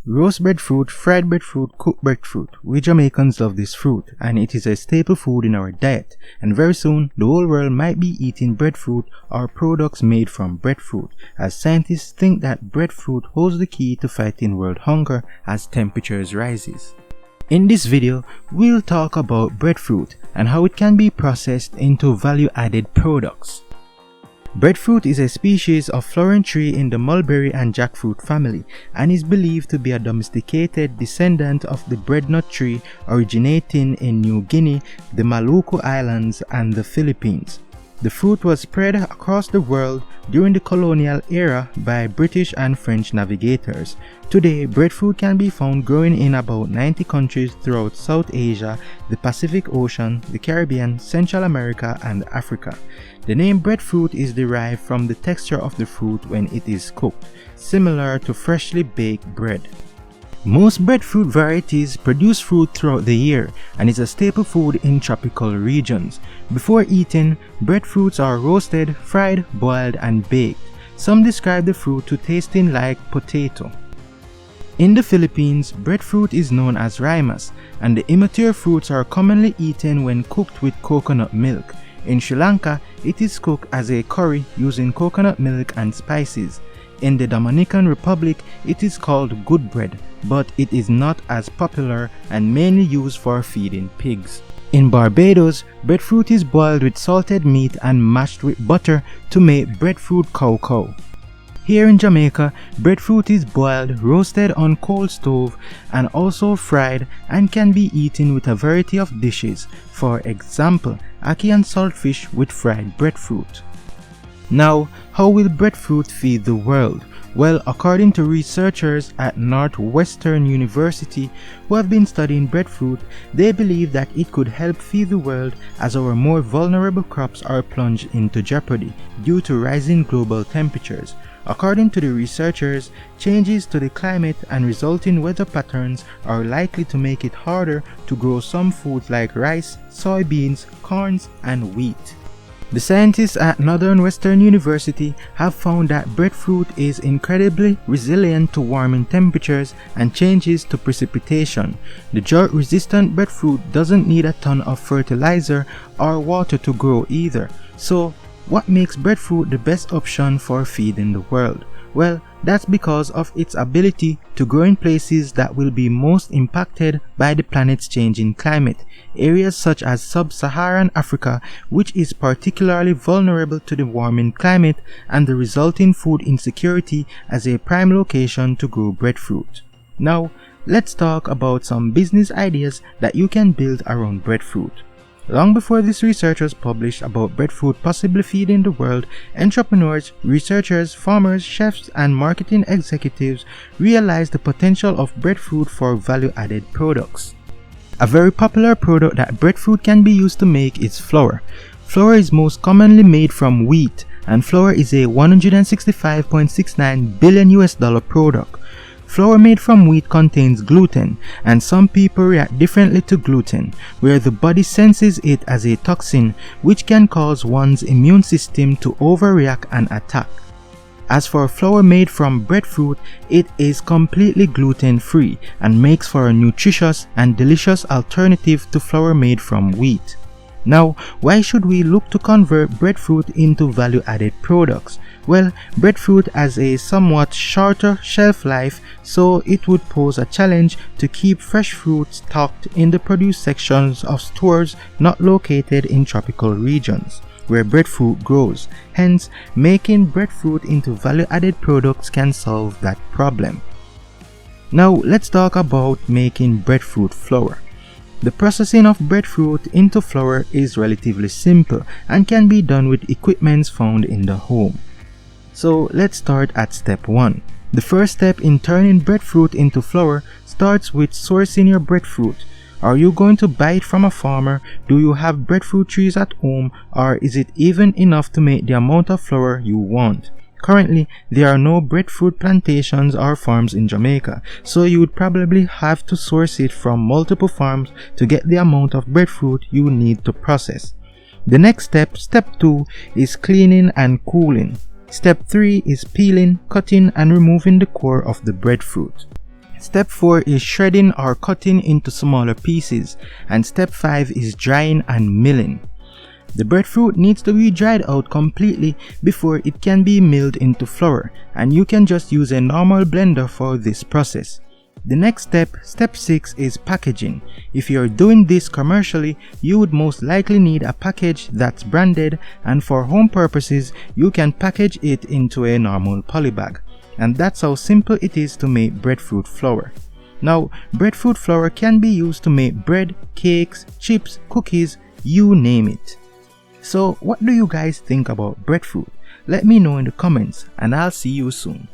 Roast breadfruit, fried breadfruit, cooked breadfruit. We Jamaicans love this fruit and it is a staple food in our diet, and very soon the whole world might be eating breadfruit or products made from breadfruit, as scientists think that breadfruit holds the key to fighting world hunger as temperatures rises. In this video, we'll talk about breadfruit and how it can be processed into value-added products. Breadfruit is a species of flowering tree in the mulberry and jackfruit family and is believed to be a domesticated descendant of the breadnut tree originating in New Guinea, the Maluku Islands, and the Philippines. The fruit was spread across the world during the colonial era by British and French navigators. Today, breadfruit can be found growing in about 90 countries throughout South Asia, the Pacific Ocean, the Caribbean, Central America, and Africa. The name breadfruit is derived from the texture of the fruit when it is cooked, similar to freshly baked bread. Most breadfruit varieties produce fruit throughout the year and is a staple food in tropical regions. Before eating, breadfruits are roasted, fried, boiled, and baked. Some describe the fruit to tasting like potato. In the Philippines, breadfruit is known as rimas, and the immature fruits are commonly eaten when cooked with coconut milk. In Sri Lanka, it is cooked as a curry using coconut milk and spices. In the Dominican Republic, it is called good bread, but it is not as popular and mainly used for feeding pigs. In Barbados, breadfruit is boiled with salted meat and mashed with butter to make breadfruit cocoa. Here in Jamaica, breadfruit is boiled, roasted on coal stove, and also fried and can be eaten with a variety of dishes, for example, ackee and saltfish with fried breadfruit. Now, how will breadfruit feed the world? Well, according to researchers at Northwestern University who have been studying breadfruit, they believe that it could help feed the world as our more vulnerable crops are plunged into jeopardy due to rising global temperatures. According to the researchers, changes to the climate and resulting weather patterns are likely to make it harder to grow some foods like rice, soybeans, corns, and wheat. The scientists at Northern Western University have found that breadfruit is incredibly resilient to warming temperatures and changes to precipitation. The drought-resistant breadfruit doesn't need a ton of fertilizer or water to grow either. So, what makes breadfruit the best option for feeding the world? Well, that's because of its ability to grow in places that will be most impacted by the planet's changing climate, areas such as sub-Saharan Africa, which is particularly vulnerable to the warming climate and the resulting food insecurity, as a prime location to grow breadfruit. Now, let's talk about some business ideas that you can build around breadfruit. Long before this research was published about breadfruit possibly feeding the world, entrepreneurs, researchers, farmers, chefs, and marketing executives realized the potential of breadfruit for value-added products. A very popular product that breadfruit can be used to make is flour. Flour is most commonly made from wheat, and flour is a $165.69 billion product. Flour made from wheat contains gluten, and some people react differently to gluten, where the body senses it as a toxin which can cause one's immune system to overreact and attack. As for flour made from breadfruit, it is completely gluten-free and makes for a nutritious and delicious alternative to flour made from wheat. Now, why should we look to convert breadfruit into value-added products? Well, breadfruit has a somewhat shorter shelf life, so it would pose a challenge to keep fresh fruit stocked in the produce sections of stores not located in tropical regions where breadfruit grows. Hence, making breadfruit into value-added products can solve that problem. Now, let's talk about making breadfruit flour. The processing of breadfruit into flour is relatively simple and can be done with equipment found in the home. So let's start at step 1. The first step in turning breadfruit into flour starts with sourcing your breadfruit. Are you going to buy it from a farmer? Do you have breadfruit trees at home? Or is it even enough to make the amount of flour you want? Currently, there are no breadfruit plantations or farms in Jamaica, so you would probably have to source it from multiple farms to get the amount of breadfruit you need to process. The next step, step 2, is cleaning and cooling. Step 3 is peeling, cutting, and removing the core of the breadfruit. Step 4 is shredding or cutting into smaller pieces, and step 5 is drying and milling. The breadfruit needs to be dried out completely before it can be milled into flour, and you can just use a normal blender for this process. The next step, step 6, is packaging. If you're doing this commercially, you would most likely need a package that's branded, and for home purposes, you can package it into a normal polybag. And that's how simple it is to make breadfruit flour. Now, breadfruit flour can be used to make bread, cakes, chips, cookies, you name it. So what do you guys think about breadfruit? Let me know in the comments, and I'll see you soon.